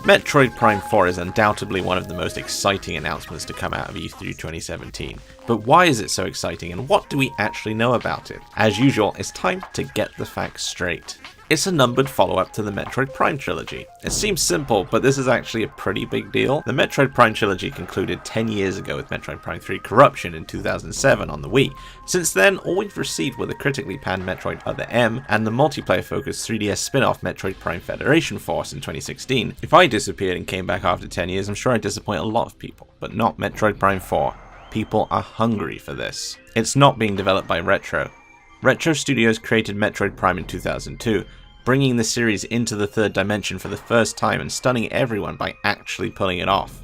Metroid Prime 4 is undoubtedly one of the most exciting announcements to come out of E3 2017. But why is it so exciting and what do we actually know about it? As usual, it's time to get the facts straight. It's a numbered follow-up to the Metroid Prime trilogy. It seems simple, but this is actually a pretty big deal. The Metroid Prime trilogy concluded 10 years ago with Metroid Prime 3 Corruption in 2007 on the Wii. Since then, all we've received were the critically panned Metroid Other M and the multiplayer-focused 3DS spin-off Metroid Prime Federation Force in 2016. If I disappeared and came back after 10 years, I'm sure I'd disappoint a lot of people, but not Metroid Prime 4. People are hungry for this. It's not being developed by Retro. Retro Studios created Metroid Prime in 2002, bringing the series into the third dimension for the first time and stunning everyone by actually pulling it off.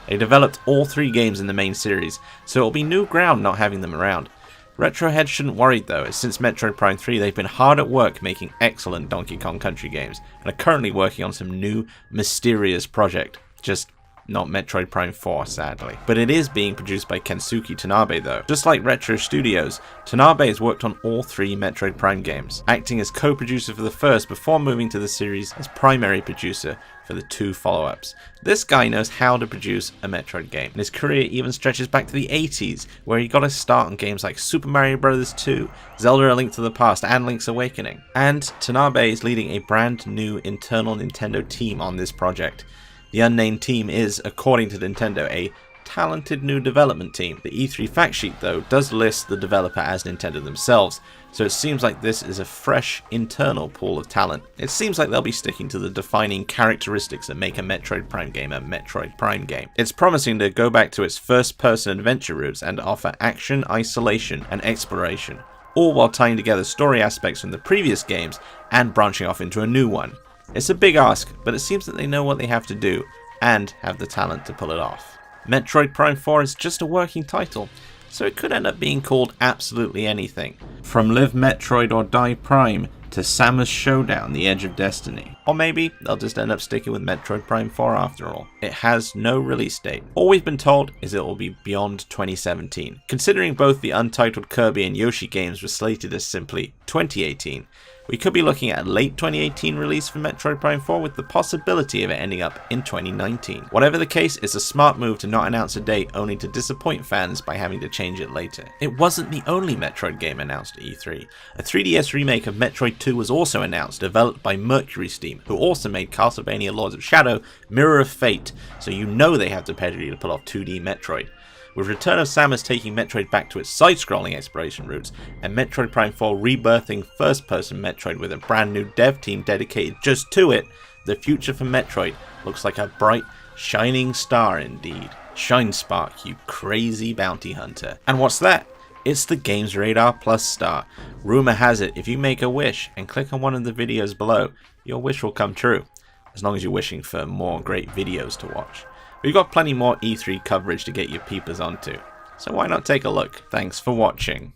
They developed all 3 games in the main series, so it'll be new ground not having them around. Retro heads shouldn't worry though, as since Metroid Prime 3 they've been hard at work making excellent Donkey Kong Country games, and are currently working on some new, mysterious project, just not Metroid Prime 4, sadly. But it is being produced by Kensuke Tanabe though. Just like Retro Studios, Tanabe has worked on all 3 Metroid Prime games, acting as co-producer for the first before moving to the series as primary producer for the 2 follow-ups. This guy knows how to produce a Metroid game, and his career even stretches back to the 80s, where he got a start on games like Super Mario Bros. 2, Zelda: A Link to the Past, and Link's Awakening. And Tanabe is leading a brand new internal Nintendo team on this project. The unnamed team is, according to Nintendo, a talented new development team. The E3 fact sheet though does list the developer as Nintendo themselves, so it seems like this is a fresh internal pool of talent. It seems like they'll be sticking to the defining characteristics that make a Metroid Prime game a Metroid Prime game. It's promising to go back to its first-person adventure roots and offer action, isolation, and exploration, all while tying together story aspects from the previous games and branching off into a new one. It's a big ask, but it seems that they know what they have to do, and have the talent to pull it off. Metroid Prime 4 is just a working title, so it could end up being called absolutely anything. From Live Metroid or Die Prime, to Samus Showdown, The Edge of Destiny. Or maybe they'll just end up sticking with Metroid Prime 4 after all. It has no release date. All we've been told is it will be beyond 2017. Considering both the untitled Kirby and Yoshi games were slated as simply 2018, we could be looking at a late 2018 release for Metroid Prime 4 with the possibility of it ending up in 2019. Whatever the case, it's a smart move to not announce a date only to disappoint fans by having to change it later. It wasn't the only Metroid game announced at E3. A 3DS remake of Metroid 2 was also announced, developed by Mercury Steam, who also made Castlevania Lords of Shadow, Mirror of Fate, so you know they have the pedigree to pull off 2D Metroid. With Return of Samus taking Metroid back to its side-scrolling exploration roots, and Metroid Prime 4 rebirthing first-person Metroid with a brand new dev team dedicated just to it, the future for Metroid looks like a bright, shining star indeed. Shine Spark, you crazy bounty hunter. And what's that? It's the Gamesradar Plus star. Rumor has it, if you make a wish and click on one of the videos below, your wish will come true, as long as you're wishing for more great videos to watch. We've got plenty more E3 coverage to get your peepers onto, so why not take a look? Thanks for watching.